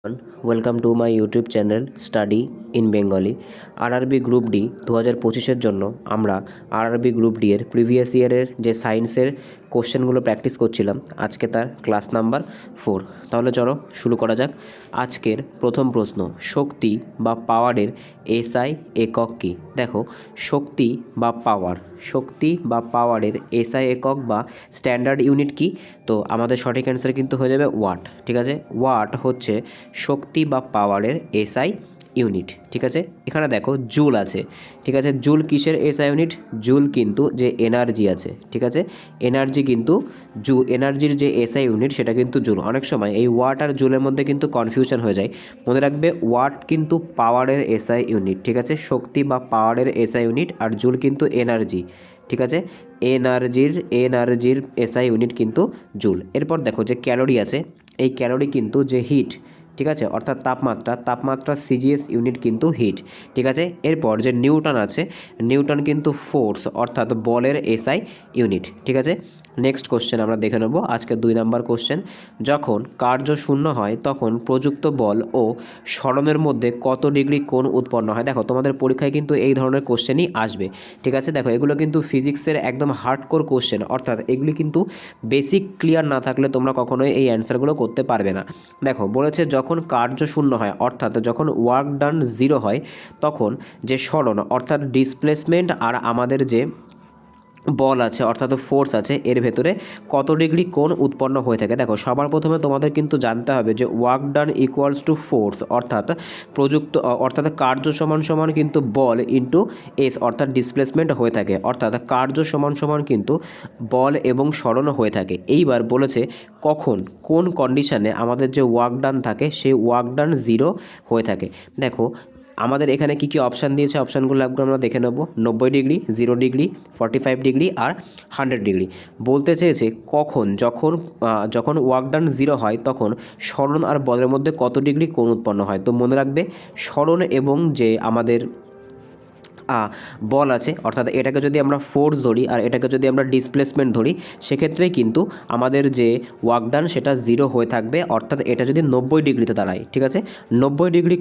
Welcome to my YouTube channel study in Bengali. RRB group D 2025-এর জন্য আমরা RRB group D এর previous ইয়ারের যে সায়েন্সের কোশ্চেনগুলো প্র্যাকটিস করছিলাম, আজকে তার ক্লাস নাম্বার 4। তাহলে চলো শুরু করা যাক। আজকের প্রথম প্রশ্ন, শক্তি বা পাওয়ারের এসআই একক কী? দেখো, শক্তি বা পাওয়ারের এসআই একক বা স্ট্যান্ডার্ড ইউনিট কি? তো আমাদের সঠিক অ্যান্সার কিন্তু হয়ে যাবে ওয়াট। ঠিক আছে, ওয়াট হচ্ছে শক্তি বা পাওয়ারের এসআই ইউনিট। ঠিক আছে, এখানে দেখো জুল আছে। ঠিক আছে, জুল কিসের এসআই ইউনিট? জুল কিন্তু যে এনার্জি আছে, ঠিক আছে, এনার্জি কিন্তু এনার্জির যে এসআই ইউনিট সেটা কিন্তু জুল। অনেক সময় এই ওয়াট আর জুলের মধ্যে কিন্তু কনফিউশন হয়ে যায়। মনে রাখবে, ওয়াট কিন্তু পাওয়ারের এসআই ইউনিট। ঠিক আছে, শক্তি বা পাওয়ারের এসআই ইউনিট, আর জুল কিন্তু এনার্জি। ঠিক আছে, এনার্জির এসআই ইউনিট কিন্তু জুল। এরপর দেখো যে ক্যালোরি আছে, এই ক্যালোরি কিন্তু যে হিট, ঠিক আছে, অর্থাৎ তাপমাত্রা সিজিএস ইউনিট কিন্তু হিট। ঠিক আছে, এরপর যে নিউটন আছে, নিউটন কিন্তু ফোর্স অর্থাৎ বলের এসআই ইউনিট। ঠিক আছে, নেক্সট কোশ্চেন আমরা দেখে নেব। আজকে 2 নম্বর কোশ্চেন, যখন কার্য শূন্য হয় তখন প্রযুক্ত বল ও সরণের মধ্যে কত ডিগ্রি কোণ উৎপন্ন হয়? দেখো, তোমাদের পরীক্ষায় কিন্তু এই ধরনের কোশ্চেনই আসবে। ঠিক আছে, দেখো এগুলো কিন্তু ফিজিক্সের একদম হার্ডকোর কোশ্চেন, অর্থাৎ এগুলি কিন্তু বেসিক ক্লিয়ার না থাকলে তোমরা কখনোই এই অ্যান্সারগুলো করতে পারবে না। দেখো বলেছে, যখন কার্য শূন্য হয় অর্থাৎ যখন ওয়ার্ক ডান 0 হয়, তখন যে সরণ অর্থাৎ ডিসপ্লেসমেন্ট আর আমাদের যে বল আছে অর্থাৎ ফোর্স আছে, এর ভেতরে কত ডিগ্রি কোণ উৎপন্ন হয়ে থাকে? দেখো, সবার প্রথমে তোমাদের কিন্তু জানতে হবে যে work done equals to force, অর্থাৎ কার্য সমান সমান কিন্তু বল ইন্টু এস অর্থাৎ ডিসপ্লেসমেন্ট হয়ে থাকে, অর্থাৎ কার্য সমান সমান কিন্তু বল এবং সরণ হয়ে থাকে। এইবার বলেছে কোন কন্ডিশনে আমাদের যে ওয়ার্ক ডান থাকে সেই ওয়ার্ক ডান 0 হয়ে থাকে। দেখো, আমাদের এখানে কি কি অপশান দিয়েছে, অপশানগুলো একবার আমরা দেখে নেব। 90 ডিগ্রি, 0 ডিগ্রি, 45 ডিগ্রি আর 100 ডিগ্রি। বলতে চেয়েছে যখন ওয়ার্ক ডান 0 হয় তখন সরণ আর বলের মধ্যে কত ডিগ্রি কোণ উৎপন্ন হয়। তো মনে রাখবে, সরণ এবং যে আমাদের বল আছে, অর্থাৎ এটাকে যদি আমরা ফোর্স ধরি আর এটাকে যদি আমরা ডিসপ্লেসমেন্ট ধরি, সেক্ষেত্রে কিন্তু আমাদের যে ওয়ার্ক ডান সেটা 0 হয়ে থাকবে, অর্থাৎ এটা যদি 90 ডিগ্রিতে দাঁড়ায়। ঠিক আছে, 90 ডিগ্রি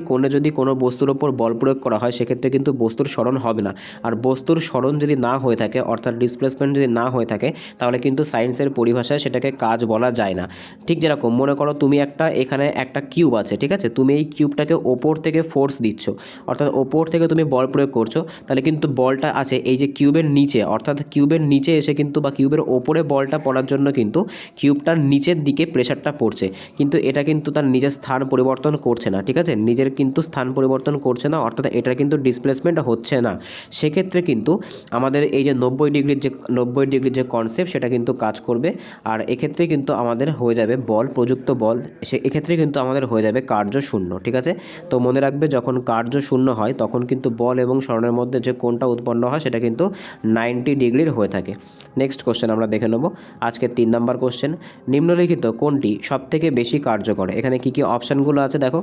কোণে যদি কোনো বস্তুর ওপর বল প্রয়োগ করা হয়, সেক্ষেত্রে কিন্তু বস্তুর সরণ হবে না। আর বস্তুর সরণ যদি না হয়ে থাকে অর্থাৎ ডিসপ্লেসমেন্ট যদি না হয়ে থাকে, তাহলে কিন্তু সায়েন্সের পরিভাষায় সেটাকে কাজ বলা যায় না। ঠিক যেরকম মনে করো তুমি এখানে একটা কিউব আছে, ঠিক আছে, তুমি এই কিউবটাকে ওপর থেকে ফোর্স দিচ্ছ, অর্থাৎ ওপর থেকে তুমি বল প্রয়োগ করছো, তাহলে কিন্তু বলটা আছে এই যে কিউবের নিচে, অর্থাৎ কিউবের নিচে এসে কিন্তু বা কিউবের ওপরে বলটা পড়ার জন্য কিন্তু কিউবটার নিচের দিকে প্রেশারটা পড়ছে, কিন্তু এটা কিন্তু তার নিজের স্থান পরিবর্তন করছে না। ঠিক আছে, নিজের কিন্তু স্থান পরিবর্তন করছে না, অর্থাৎ এটা কিন্তু ডিসপ্লেসমেন্ট হচ্ছে না। সেক্ষেত্রে কিন্তু আমাদের এই যে 90 ডিগ্রির যে কনসেপ্ট সেটা কিন্তু কাজ করবে। আর এক্ষেত্রে কিন্তু আমাদের হয়ে যাবে প্রযুক্ত বল, এক্ষেত্রে কিন্তু আমাদের হয়ে যাবে কার্য শূন্য। ঠিক আছে, তো মনে রাখবে, যখন কার্য শূন্য হয় তখন কিন্তু বল এবং সরণের মধ্যে যে কোণটা উৎপন্ন হয় সেটা কিন্তু 90 ডিগ্রির হয়ে থাকে। নেক্সট কোশ্চেন আমরা দেখে নেব। আজকে 3 নম্বর কোশ্চেন, নিম্নলিখিত কোনটি সবথেকে বেশি কার্যকর? এখানে কি কি অপশানগুলো আছে দেখো,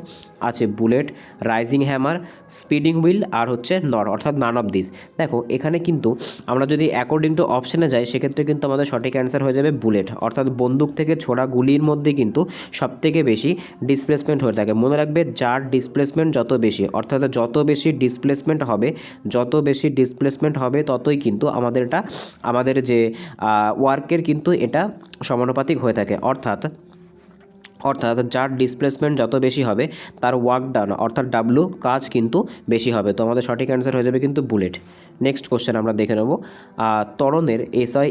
আছে bullet, rising hammer, speeding wheel আর হচ্ছে নট, অর্থাৎ নান অফ দিস। দেখো, এখানে কিন্তু আমরা যদি অ্যাকর্ডিং টু অপশানে যাই, সেক্ষেত্রে কিন্তু আমাদের সঠিক অ্যান্সার হয়ে যাবে বুলেট, অর্থাৎ বন্দুক থেকে ছোড়া গুলির মধ্যে কিন্তু সবথেকে বেশি ডিসপ্লেসমেন্ট হয়ে থাকে। মনে রাখবে, যার ডিসপ্লেসমেন্ট যত বেশি, অর্থাৎ যত বেশি ডিসপ্লেসমেন্ট হবে ততই কিন্তু আমাদের যে ওয়ার্কের কিন্তু এটা সমানুপাতিক হয়ে থাকে, অর্থাৎ যার ডিসপ্লেসমেন্ট যত বেশি হবে তার ওয়ার্ক ডান অর্থাৎ ডাব্লু কাজ কিন্তু বেশি হবে। তো আমাদের সঠিক অ্যান্সার হয়ে যাবে কিন্তু বুলেট। নেক্সট কোশ্চেন আমরা দেখে নেব, ত্বরণের এসআই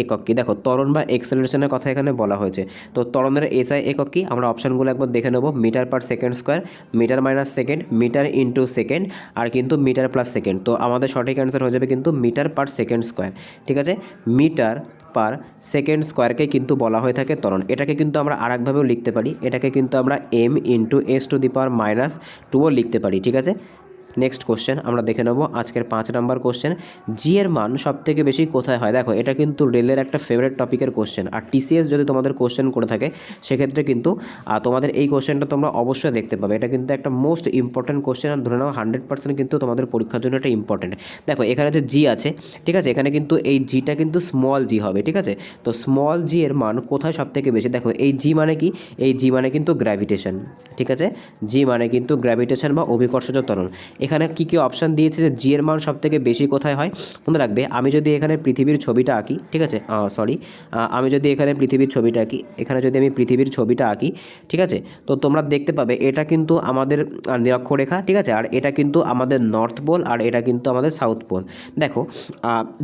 একক কী? দেখো, ত্বরণ বা এক্সেলারেশনের কথা এখানে বলা হয়েছে। তো ত্বরণের এসআই একক কী? আমরা অপশানগুলো একবার দেখে নেব। Metre per second square, metre minus second, metre into second আর কিন্তু মিটার প্লাস সেকেন্ড। তো আমাদের সঠিক অ্যান্সার হয়ে যাবে কিন্তু মিটার পার সেকেন্ড স্কোয়ার। ঠিক আছে, মিটার পার সেকেন্ড স্কোয়ারকে কিন্তু বলা হয়ে থাকে ত্বরণ। এটাকে কিন্তু আমরা আরেকভাবেও লিখতে পারি, এটাকে কিন্তু আমরা m × s⁻² লিখতে পারি। ঠিক আছে, নেক্সট কোশ্চেন আমরা দেখে নেব আজকের 5 নাম্বার কোশ্চেন, জি এর মান সবথেকে বেশি কোথায় হয়। দেখো এটা কিন্তু রেলের একটা ফেভারিট টপিকের কোশ্চেন, আর টিসিএস যদি তোমাদের কোশ্চেন করে থাকে সেক্ষেত্রে কিন্তু তোমাদের এই কোশ্চেনটা তোমরা অবশ্যই দেখতে পাবে। এটা কিন্তু একটা মোস্ট ইম্পর্ট্যান্ট কোশ্চেন, আর ধরে নাও 100% কিন্তু তোমাদের পরীক্ষার জন্য এটা ইম্পর্টেন্ট। দেখো এখানে যে জি আছে, ঠিক আছে, এখানে কিন্তু এই জিটা কিন্তু স্মল জি হবে, ঠিক আছে। তো স্মল জি এর মান কোথায় সবথেকে বেশি, দেখো এই জি মানে কি, এই জি মানে কিন্তু গ্র্যাভিটেশন, ঠিক আছে, জি মানে কিন্তু গ্র্যাভিটেশন বা অভিকর্ষজ ত্বরণ। এখানে কি কি অপশান দিয়েছে যে জি এর মান সবথেকে বেশি কোথায় হয়। মনে রাখবে আমি যদি এখানে পৃথিবীর ছবিটা আঁকি, ঠিক আছে, আমি যদি এখানে পৃথিবীর ছবিটা আঁকি, এখানে যদি আমি পৃথিবীর ছবিটা আঁকি, ঠিক আছে, তো তোমরা দেখতে পাবে এটা কিন্তু আমাদের নিরক্ষরেখা, ঠিক আছে, আর এটা কিন্তু আমাদের নর্থ পোল, আর এটা কিন্তু আমাদের সাউথ পোল। দেখো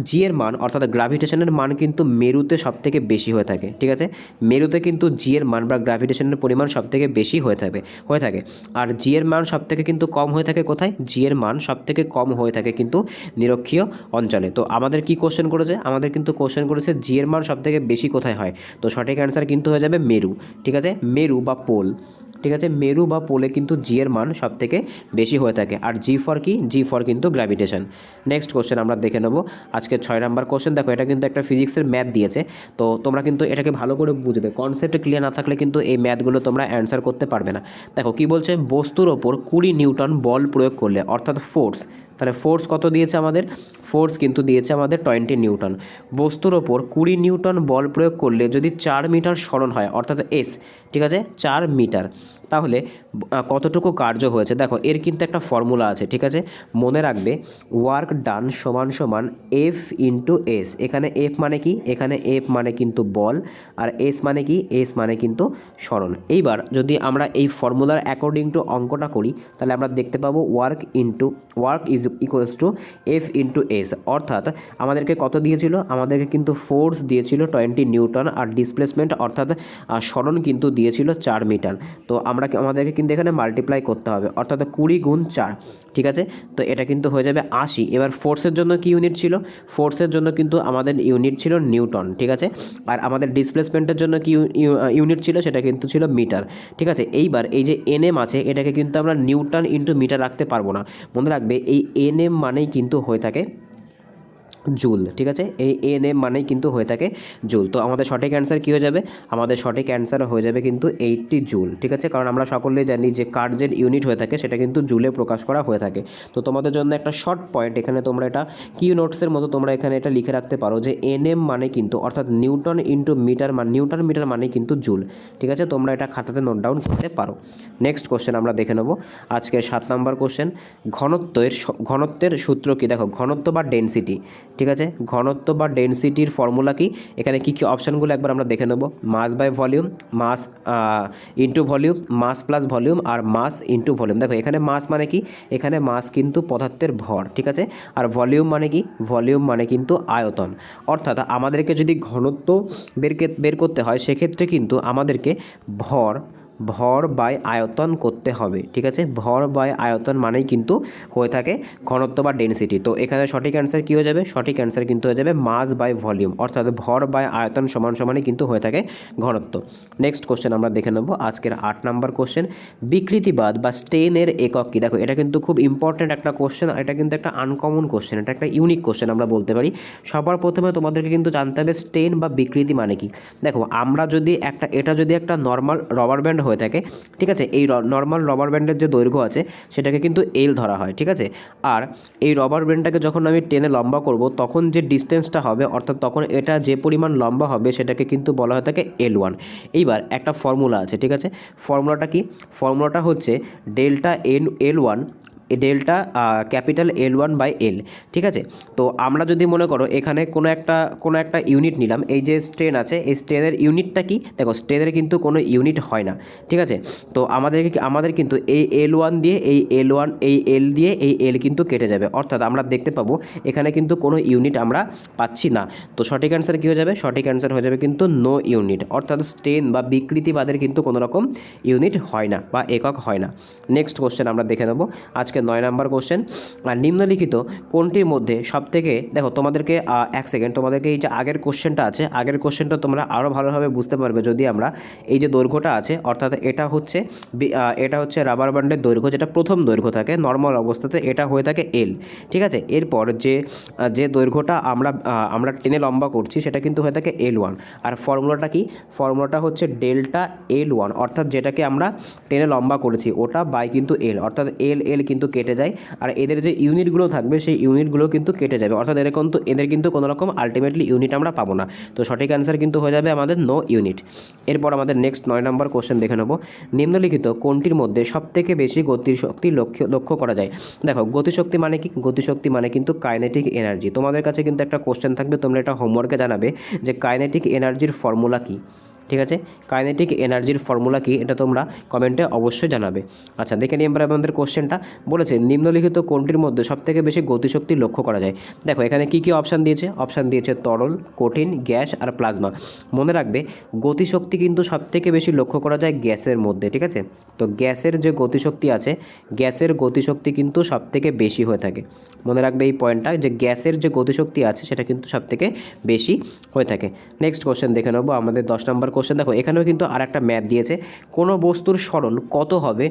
জি এর মান অর্থাৎ গ্র্যাভিটেশনের মান কিন্তু মেরুতে সবথেকে বেশি হয়ে থাকে, ঠিক আছে, মেরুতে কিন্তু জি এর মান বা গ্র্যাভিটেশনের পরিমাণ সবথেকে বেশি হয়ে থাকে। আর জি এর মান সবথেকে কিন্তু কম হয়ে থাকে কোথায়, জি এর মান সবথেকে কম হয়ে থাকে কিন্তু নিরক্ষীয় অঞ্চলে। তো আমাদের কি কোশ্চেন করেছে, আমাদের কিন্তু কোশ্চেন করেছে জি এর মান সবথেকে বেশি কোথায় হয়। তো সঠিক অ্যান্সার কিন্তু হয়ে যাবে মেরু, ঠিক আছে, মেরু বা পোল, ঠিক আছে, মেরু বা পোলে কিন্তু জি এর মান সবথেকে বেশি হয়ে থাকে। আর জি ফর কি, জি ফর কিন্তু গ্র্যাভিটেশন। নেক্সট কোশ্চেন আমরা দেখে নেব আজকে 6 নাম্বার কোশ্চেন। দেখো এটা কিন্তু একটা ফিজিক্সের ম্যাথ দিয়েছে, তো তোমরা কিন্তু এটাকে ভালো করে বুঝবে, কনসেপ্ট ক্লিয়ার না থাকলে কিন্তু এই ম্যাথগুলো তোমরা অ্যান্সার করতে পারবে না। দেখো কি বলছে, বস্তুর ওপর 20 নিউটন বল প্রয়োগ করলে অর্থাৎ ফোর্স, তাহলে ফোর্স কত দিয়েছে আমাদের, ফোর্স কিন্তু দিয়েছে আমাদের 20 নিউটন। বস্তুর ওপর 20 নিউটন বল প্রয়োগ করলে যদি 4 মিটার সরণ হয় অর্থাৎ এস, ঠিক আছে, 4 মিটার, তাহলে কতটুকু কার্য হয়েছে। দেখো এর কিন্তু একটা ফর্মুলা আছে, ঠিক আছে, মনে রাখবে ওয়ার্ক ডান সমান সমান এফ ইন্টু এস। এখানে এফ মানে কি, এখানে এফ মানে কিন্তু বল, আর এস মানে কি, এস মানে কিন্তু সরণ। এইবার যদি আমরা এই ফর্মুলার অ্যাকর্ডিং টু অঙ্কটা করি তাহলে আমরা দেখতে পাবো work is equals to F into S, অর্থাৎ আমাদেরকে কত দিয়েছিল, আমাদেরকে কিন্তু ফোর্স দিয়েছিল 20 নিউটন, আর ডিসপ্লেসমেন্ট অর্থাৎ সরণ কিন্তু দিয়েছিল 4 মিটার। তো আমাদেরকে কিন্তু এখানে মাল্টিপ্লাই করতে হবে, অর্থাৎ 20 গুণ 4, ঠিক আছে, তো এটা কিন্তু হয়ে যাবে 80। এবার ফোর্সের জন্য কি ইউনিট ছিল, ফোর্সের জন্য কিন্তু আমাদের ইউনিট ছিল নিউটন, ঠিক আছে, আর আমাদের ডিসপ্লেসমেন্টের জন্য কি ইউনিট ছিল, সেটা কিন্তু ছিল মিটার, ঠিক আছে। এইবার এই যে এনএম আছে এটাকে কিন্তু আমরা নিউটন ইন্টু মিটার রাখতে পারবো না, মনে রাখবে এই এনএম মানেই কিন্তু হয়ে থাকে জুল, ঠিক আছে, এই এনএম মানেই কিন্তু হয়ে থাকে জুল। তো আমাদের সঠিক অ্যান্সার কী হয়ে যাবে, আমাদের সঠিক অ্যান্সার হয়ে যাবে কিন্তু 80 জুল, ঠিক আছে, কারণ আমরা সকলেই জানি যে কার্যের ইউনিট হয়ে থাকে সেটা কিন্তু জুলে প্রকাশ করা হয়ে থাকে। তো তোমাদের জন্য একটা শর্ট পয়েন্ট এখানে তোমরা এটা কি নোটসের মতো তোমরা এখানে এটা লিখে রাখতে পারো যে এনএম মানে কিন্তু অর্থাৎ newton into metre, newton metre মানে কিন্তু জুল, ঠিক আছে, তোমরা এটা খাতাতে নোট ডাউন করতে পারো। নেক্সট কোশ্চেন আমরা দেখে নেব আজকের 7 নম্বর কোশ্চেন, ঘনত্বের সূত্র কি। দেখো ঘনত্ব বা ডেনসিটি, ঠিক আছে, ঘনত্ব বা ডেনসিটির ফর্মুলা কি, এখানে কী কী অপশানগুলো একবার আমরা দেখে নেব, mass by volume, mass into volume, mass plus volume, আর মাস ইন্টু ভলিউম। দেখো এখানে মাস মানে কি, এখানে মাস কিন্তু পদার্থের ভর, ঠিক আছে, আর ভলিউম মানে কি, ভলিউম মানে কিন্তু আয়তন। অর্থাৎ আমাদেরকে যদি ঘনত্ব বের করতে হয় সেক্ষেত্রে কিন্তু আমাদেরকে ভর বাই আয়তন করতে হবে, ঠিক আছে, ভর বাই আয়তন মানেই কিন্তু হয়ে থাকে ঘনত্ব বা ডেনসিটি। তো এখানে সঠিক অ্যান্সার কী হয়ে যাবে, সঠিক অ্যান্সার কিন্তু হয়ে যাবে মাস বাই ভলিউম, অর্থাৎ ভর বাই আয়তন সমান সমানই কিন্তু হয়ে থাকে ঘনত্ব। নেক্সট কোশ্চেন আমরা দেখে নেব আজকের 8 নম্বর কোশ্চেন, বিকৃতিবাদ বা স্টেনের একক কী। দেখো এটা কিন্তু খুব ইম্পর্ট্যান্ট একটা কোশ্চেন, এটা কিন্তু একটা আনকমন কোশ্চেন, এটা একটা ইউনিক কোশ্চেন আমরা বলতে পারি। সবার প্রথমে তোমাদেরকে কিন্তু জানতে হবে স্টেন বা বিকৃতি মানে কি। দেখো আমরা যদি এটা যদি একটা নর্মাল রবার ব্যান্ড হয়ে থাকে, ঠিক আছে, এই নর্মাল রবার ব্যান্ডের যে দৈর্ঘ্য আছে সেটাকে কিন্তু এল ধরা হয়, ঠিক আছে, আর এই রবার ব্যান্ডটাকে যখন আমি টেনে লম্বা করব তখন যে ডিস্টেন্সটা হবে অর্থাৎ তখন এটা যে পরিমাণ লম্বা হবে সেটাকে কিন্তু বলা হয়ে থাকে L1। এইবার একটা ফর্মুলা আছে, ঠিক আছে, ফর্মুলাটা কি, ফর্মুলাটা হচ্ছে delta L1 delta capital L1 by L, ঠিক আছে। তো আমরা যদি মনে করো এখানে কোনো একটা ইউনিট নিলাম, এই যে স্ট্রেন আছে এই স্ট্রেনের ইউনিটটা কি, দেখো স্ট্রেনের কিন্তু কোনো ইউনিট হয় না, ঠিক আছে। তো আমাদের কিন্তু এই L1 দিয়ে এই L1 এই এল দিয়ে এই এল কিন্তু কেটে যাবে, অর্থাৎ আমরা দেখতে পাবো এখানে কিন্তু কোনো ইউনিট আমরা পাচ্ছি না। তো সঠিক অ্যান্সার কী হয়ে যাবে, সঠিক অ্যান্সার হয়ে যাবে কিন্তু নো ইউনিট, অর্থাৎ স্ট্রেন বা বিকৃতিবাদের কিন্তু কোনো রকম ইউনিট হয় না বা একক হয় না। নেক্সট কোশ্চেন আমরা দেখে নেব আজকে আজকে 9 নম্বর কোশ্চেন। আর নিম্নলিখিত কোনটির মধ্যে সবথেকে, দেখো তোমাদেরকে এক সেকেন্ড, তোমাদেরকে এই যে আগের কোশ্চেনটা আছে, আগের কোশ্চেনটা তোমরা আরও ভালোভাবে বুঝতে পারবে যদি আমরা এই যে দৈর্ঘ্যটা আছে, অর্থাৎ এটা হচ্ছে রাবার ব্যান্ডের দৈর্ঘ্য, যেটা প্রথম দৈর্ঘ্য থাকে নর্মাল অবস্থাতে, এটা হয়ে থাকে এল। ঠিক আছে, এরপর যে দৈর্ঘ্যটা আমরা টেনে লম্বা করছি সেটা কিন্তু হয়ে থাকে L1। আর ফর্মুলাটা কি? ফর্মুলাটা হচ্ছে ডেল্টা L1, অর্থাৎ যেটাকে আমরা টেনে লম্বা করেছি ওটা বাই কিন্তু এল, অর্থাৎ এল কিন্তু কেটে যায়। আর এদের যে ইউনিটগুলো থাকবে সেই ইউনিটগুলো কিন্তু কেটে যাবে, অর্থাৎ এদের কিন্তু কোনো রকম আলটিমেটলি ইউনিট আমরা পাবো না। তো সঠিক অ্যান্সার কিন্তু হয়ে যাবে আমাদের নো ইউনিট। এরপর আমাদের নেক্সট 9 নম্বর কোশ্চেন দেখে নেব। নিম্নলিখিত কোনটির মধ্যে সবথেকে বেশি গতিশক্তি লক্ষ্য করা যায়? দেখো গতিশক্তি মানে কি? গতিশক্তি মানে কিন্তু কাইনেটিক এনার্জি। তোমাদের কাছে কিন্তু একটা কোশ্চেন থাকবে, তোমরা এটা হোমওয়ার্কে জানাবে যে কাইনেটিক এনার্জির ফর্মুলা কী। ঠিক আছে, কাইনেটিক এনার্জির ফর্মুলা কি এটা তোমরা কমেন্টে অবশ্যই জানাবে। আচ্ছা, দেখে নিই এবার আমাদের কোশ্চেনটা। বলেছে নিম্নলিখিত কোনটির মধ্যে সবথেকে বেশি গতিশক্তি লক্ষ্য করা যায়? দেখো এখানে কি কি অপশান দিয়েছে? অপশান দিয়েছে তরল, কঠিন, গ্যাস আর প্লাজমা। মনে রাখবে গতিশক্তি কিন্তু সবথেকে বেশি লক্ষ্য করা যায় গ্যাসের মধ্যে। ঠিক আছে, তো গ্যাসের যে গতিশক্তি আছে, গ্যাসের গতিশক্তি কিন্তু সবথেকে বেশি হয়ে থাকে। মনে রাখবে এই পয়েন্টটা, যে গ্যাসের যে গতিশক্তি আছে সেটা কিন্তু সবথেকে বেশি হয়ে থাকে। নেক্সট কোশ্চেন দেখে নেবো আমাদের 10 নম্বর কোশ্চেন। দেখো এখানেও কিন্তু আর একটা ম্যাথ দিয়েছে। কোনো বস্তুর সরণ কত হবে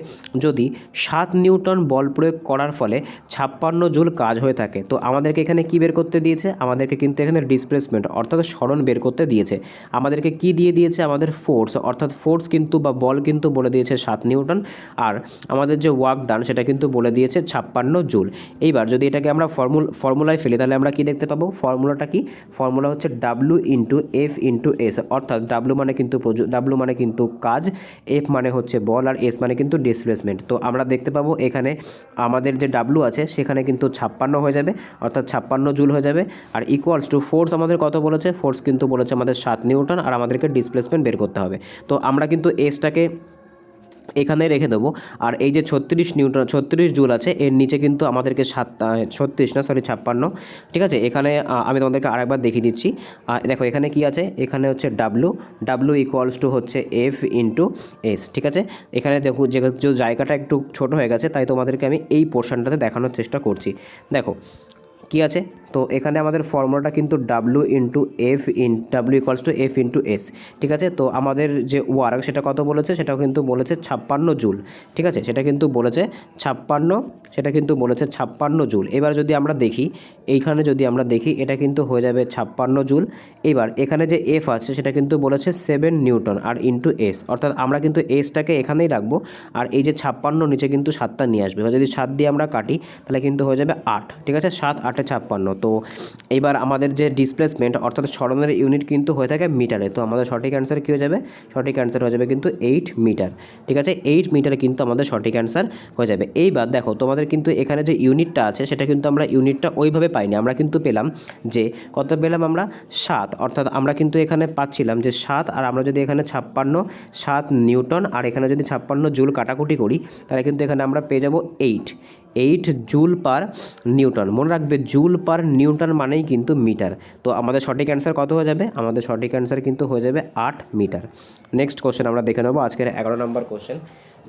যদি 7 নিউটন বল প্রয়োগ করার ফলে 56 জুল কাজ হয়ে থাকে? তো আমাদেরকে এখানে কি বের করতে দিয়েছে? আমাদেরকে কিন্তু এখানে ডিসপ্লেসমেন্ট অর্থাৎ সরণ বের করতে দিয়েছে। আমাদেরকে কি দিয়েছে? আমাদের ফোর্স, অর্থাৎ ফোর্স কিন্তু বা বল কিন্তু বলে দিয়েছে 7 নিউটন, আর আমাদের যে ওয়ার্ক ডান সেটা কিন্তু বলে দিয়েছে 56 জুল। এইবার যদি এটাকে আমরা ফর্মুলায় ফেলি তাহলে আমরা কি দেখতে পাবো? ফর্মুলাটা কি? ফর্মুলা হচ্ছে W into F into S, অর্থাৎ W মানে কিন্তু কাজ, F মানে হচ্ছে বল, আর S মানে কিন্তু ডিসপ্লেসমেন্ট। তো আমরা দেখতে পাবো এখানে আমাদের যে W আছে সেখানে কিন্তু 56 হয়ে যাবে, অর্থাৎ 56 জুল হয়ে যাবে। আর ইকুয়ালস টু ফোর্স আমাদের কত বলেছে? ফোর্স কিন্তু বলেছে আমাদের 7 নিউটন, আর আমাদেরকে ডিসপ্লেসমেন্ট বের করতে হবে। তো আমরা কিন্তু এসটাকে এখানে রেখে দেবো। আর এই যে 36 জুল আছে এর নিচে কিন্তু আমাদেরকে 56। ঠিক আছে, এখানে আমি তোমাদেরকে আরেকবার দেখিয়ে দিচ্ছি। দেখো এখানে কি আছে? এখানে হচ্ছে ডাব্লু ইকুয়ালস টু হচ্ছে এফ ইন্টু এস। ঠিক আছে, এখানে দেখো যে জায়গাটা একটু ছোট হয়ে গেছে তাই তোমাদেরকে আমি এই পোর্শনটাতে দেখানোর চেষ্টা করছি। দেখো কি আছে? তো এখানে আমাদের ফর্মুলাটা কিন্তু W equals to F into S. ঠিক আছে, তো আমাদের যে ওয়ার্ক সেটা কত বলেছে? সেটাও কিন্তু বলেছে 56 জুল। ঠিক আছে, সেটা কিন্তু বলেছে 56 জুল। এবার যদি আমরা দেখি, এইখানে যদি আমরা দেখি এটা কিন্তু হয়ে যাবে 56 জুল। এবার এখানে যে এফ আছে সেটা কিন্তু বলেছে 7 নিউটন আর ইন্টু এস, অর্থাৎ আমরা কিন্তু এসটাকে এখানেই রাখবো, আর এই যে 56 নিচে কিন্তু 7টা নিয়ে আসবে। যদি 7 দিয়ে আমরা কাটি তাহলে কিন্তু হয়ে যাবে 8। ঠিক আছে, 7 8 56। তো এবার আমাদের যে ডিসপ্লেসমেন্ট অর্থাৎ সরণের ইউনিট কিন্তু হয়ে থাকে মিটারে। তো আমাদের সঠিক অ্যান্সার কী হয়ে যাবে? সঠিক অ্যান্সার হয়ে যাবে কিন্তু 8 মিটার। ঠিক আছে, 8 মিটার কিন্তু আমাদের সঠিক অ্যান্সার হয়ে যাবে। এইবার দেখো তোমাদের কিন্তু এখানে যে ইউনিটটা আছে সেটা কিন্তু আমরা ইউনিটটা ওইভাবে পাইনি, আমরা কিন্তু পেলাম যে কত পেলাম আমরা? 7, অর্থাৎ আমরা কিন্তু এখানে পাচ্ছিলাম যে 7, আর আমরা যদি এখানে 7 নিউটন আর এখানে যদি 56 জুল কাটাকুটি করি তাহলে কিন্তু এখানে আমরা পেয়ে যাব 8 জুল পার নিউটন। মনে রাখবে জুল পার নিউটন মানেই কিন্তু মিটার। তো আমাদের সঠিক অ্যান্সার কত হয়ে যাবে? আমাদের সঠিক অ্যান্সার কিন্তু হয়ে যাবে 8 মিটার। নেক্সট কোশ্চেন আমরা দেখে নেবো আজকের 11 নম্বর কোশ্চেন।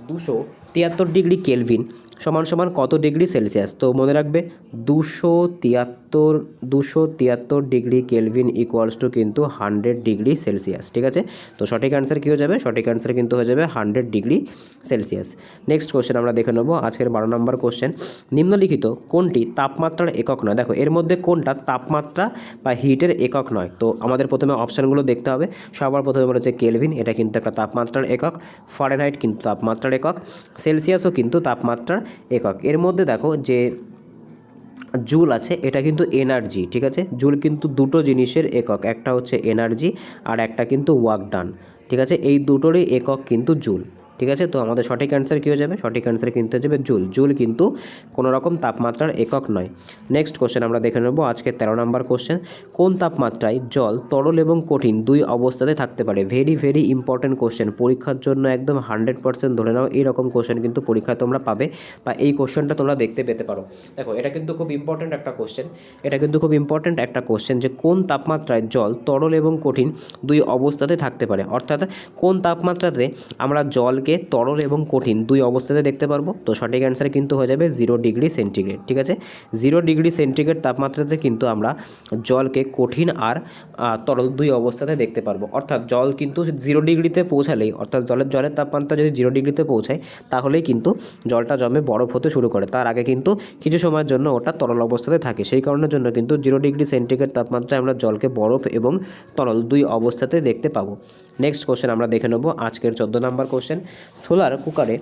273 ডিগ্রি কেলভিন সমান কত ডিগ্রি সেলসিয়াস? তো মনে রাখবে 273 ডিগ্রি কেলভিন ইকুয়ালস টু কিন্তু 100 ডিগ্রি সেলসিয়াস। ঠিক আছে, তো সঠিক অ্যান্সার কী হয়ে যাবে? সঠিক অ্যান্সার কিন্তু হয়ে যাবে 100 ডিগ্রি সেলসিয়াস। নেক্সট কোশ্চেন আমরা দেখে নেবো আজকের 12 নম্বর কোশ্চেন। নিম্নলিখিত কোনটি তাপমাত্রার একক নয়? দেখো এর মধ্যে কোনটা তাপমাত্রা বা হিটের একক নয়? তো আমাদের প্রথমে অপশানগুলো দেখতে হবে। সবার প্রথমে বলেছে কেলভিন, এটা কিন্তু একটা তাপমাত্রার একক। ফারেনহাইট কিন্তু তাপমাত্রার একক। সেলসিয়াসও কিন্তু তাপমাত্রার একক। এর মধ্যে দেখো যে জুল আছে এটা কিন্তু এনার্জি। ঠিক আছে, জুল কিন্তু দুটো জিনিসের একক, একটা হচ্ছে এনার্জি আর একটা কিন্তু ওয়ার্ক ডান। ঠিক আছে, এই দুটোরই একক কিন্তু জুল। ঠিক আছে, তো আমাদের সঠিক অ্যান্সার কী হয়ে যাবে? সঠিক অ্যান্সার কিন্তু হয়ে যাবে জুল কিন্তু কোনো রকম তাপমাত্রার একক নয়। নেক্সট কোশ্চেন আমরা দেখে নেব আজকে 13 নম্বর কোশ্চেন। কোন তাপমাত্রায় জল তরল এবং কঠিন দুই অবস্থাতে থাকতে পারে? ভেরি ইম্পর্টেন্ট কোশ্চেন, পরীক্ষার জন্য একদম 100% ধরে নাও এইরকম কোশ্চেন কিন্তু পরীক্ষায় তোমরা পাবে, বা এই কোশ্চেনটা তোমরা দেখতে পেতে পারো। দেখো এটা কিন্তু খুব ইম্পর্টেন্ট একটা কোশ্চেন, যে কোন তাপমাত্রায় জল তরল এবং কঠিন দুই অবস্থাতে থাকতে পারে, অর্থাৎ কোন তাপমাত্রাতে আমরা জলকে জলকে তরল এবং কঠিন দুই অবস্থাতে দেখতে পারবো? তো সঠিক অ্যান্সার কিন্তু হয়ে যাবে 0 ডিগ্রি সেন্টিগ্রেড। ঠিক আছে, 0 ডিগ্রি সেন্টিগ্রেড তাপমাত্রাতে কিন্তু আমরা জলকে কঠিন আর তরল দুই অবস্থাতে দেখতে পারবো। অর্থাৎ জল কিন্তু 0 ডিগ্রিতে পৌঁছালেই, অর্থাৎ জলের তাপমাত্রা যদি 0 ডিগ্রিতে পৌঁছায় তাহলেই কিন্তু জলটা জমে বরফ হতে শুরু করে। তার আগে কিন্তু কিছু সময়ের জন্য ওটা তরল অবস্থাতে থাকে। সেই কারণের জন্য কিন্তু 0 ডিগ্রি সেন্টিগ্রেড তাপমাত্রায় আমরা জলকে বরফ এবং তরল দুই অবস্থাতে দেখতে পাবো। নেক্সট কোশ্চেন আমরা দেখে নেব আজকের 14 নম্বর কোশ্চেন। সোলার কুকারে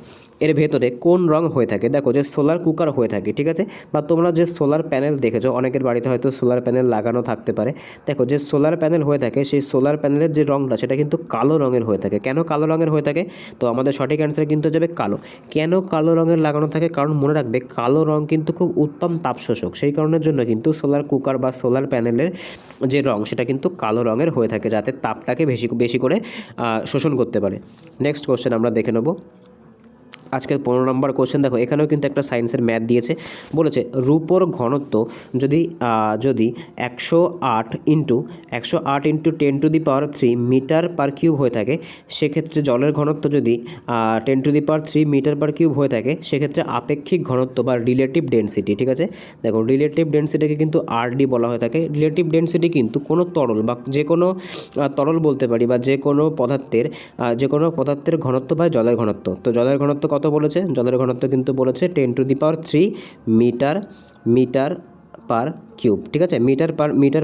এর ভেতরে কোন রং হয়ে থাকে? দেখো যে সোলার কুকার হয়ে থাকে, ঠিক আছে, বা তোমরা যে সোলার প্যানেল দেখেছো, অনেকের বাড়িতে হয়তো সোলার প্যানেল লাগানো থাকতে পারে। দেখো যে সোলার প্যানেল হয়ে থাকে, সেই সোলার প্যানেলের যে রংটা সেটা কিন্তু কালো রঙের হয়ে থাকে। কেন কালো রঙের হয়ে থাকে? তো আমাদের সঠিক অ্যান্সার কিন্তু যাবে কালো। কেন কালো রঙের লাগানো থাকে? কারণ মনে রাখবে কালো রং কিন্তু খুব উত্তম তাপ শোষক। সেই কারণের জন্য কিন্তু সোলার কুকার বা সোলার প্যানেলের যে রং সেটা কিন্তু কালো রঙের হয়ে থাকে, যাতে তাপটাকে বেশি করে শোষণ করতে পারে। নেক্সট কোশ্চেন আমরা দেখে নেব আজকের 15 নম্বর কোশ্চেন। দেখো এখানেও কিন্তু একটা সায়েন্সের ম্যাথ দিয়েছে, বলেছে রূপোর ঘনত্ব যদি 108 ইন্টু 10⁻³ মিটার পার কিউব হয়ে থাকে, সেক্ষেত্রে জলের ঘনত্ব যদি 10⁻³ মিটার পার কিউব হয়ে থাকে, সেক্ষেত্রে আপেক্ষিক ঘনত্ব বা রিলেটিভ ডেনসিটি, ঠিক আছে, দেখো রিলেটিভ ডেনসিটিকে কিন্তু আরডি বলা হয়ে থাকে। রিলেটিভ ডেনসিটি কিন্তু কোনো তরল বা যে কোনো তরল বলতে পারি, বা যে কোনো পদার্থের ঘনত্ব বা জলের ঘনত্ব। তো জলের ঘনত্ব কত বলেছে? জলের ঘনত্ব কিন্তু বলেছে 10⁻³ মিটার পার কিউব, ঠিক আছে, মিটার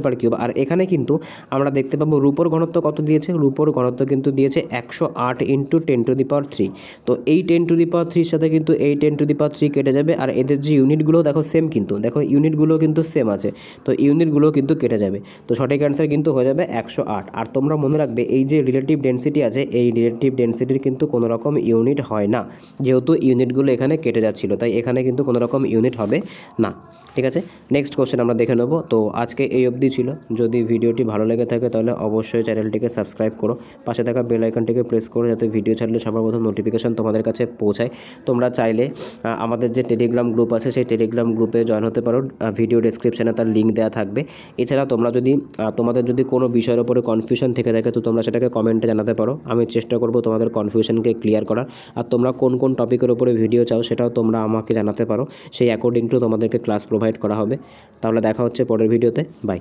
পার কিউব। আর এখানে কিন্তু আমরা দেখতে পাবো রূপোর ঘনত্ব কত দিয়েছে? রূপোর ঘনত্ব কিন্তু দিয়েছে 108 ইন্টু 10⁻³। তো এই 10⁻³ সাথে কিন্তু এই 10⁻³ কেটে যাবে, আর এদের যে ইউনিটগুলো দেখো সেম, কিন্তু দেখো ইউনিটগুলো কিন্তু সেম আছে, তো ইউনিটগুলো কিন্তু কেটে যাবে। তো সঠিক অ্যান্সার কিন্তু হয়ে যাবে 108। আর তোমরা মনে রাখবে এই যে রিলেটিভ ডেনসিটি আছে, এই রিলেটিভ ডেনসিটির কিন্তু কোনো রকম ইউনিট হয় না, যেহেতু ইউনিটগুলো এখানে কেটে যাচ্ছিলো, তাই এখানে কিন্তু কোনো রকম ইউনিট হবে না। ঠিক আছে, নেক্সট কোশ্চেন আমরা দেখে নেব। তো আজকে এই অবধি ছিল। যদি ভিডিওটি ভালো লেগে থাকে তাহলে অবশ্যই চ্যানেলটিকে সাবস্ক্রাইব করো, পাশে থাকা বেল আইকনটিকে প্রেস করো, যাতে ভিডিও ছাড়লে সবার প্রথম নোটিফিকেশন তোমাদের কাছে পৌঁছায়। তোমরা চাইলে আমাদের যে টেলিগ্রাম গ্রুপ আছে সেই টেলিগ্রাম গ্রুপে জয়েন হতে পারো, ভিডিও ডেসক্রিপশানে তার লিঙ্ক দেওয়া থাকবে। এছাড়া তোমরা যদি তোমাদের যদি কোনো বিষয়ের উপরে কনফিউশন থেকে থাকে, তো তোমরা সেটাকে কমেন্টে জানাতে পারো। আমি চেষ্টা করব তোমাদের কনফিউশনকে ক্লিয়ার করার। আর তোমরা কোন কোন টপিকের উপরে ভিডিও চাও সেটাও তোমরা আমাকে জানাতে পারো, সেই অ্যাকর্ডিং টু তোমাদেরকে ক্লাস প্রোভাইড করা হবে। তাহলে দেখা হচ্ছে পরের ভিডিওতে। বাই।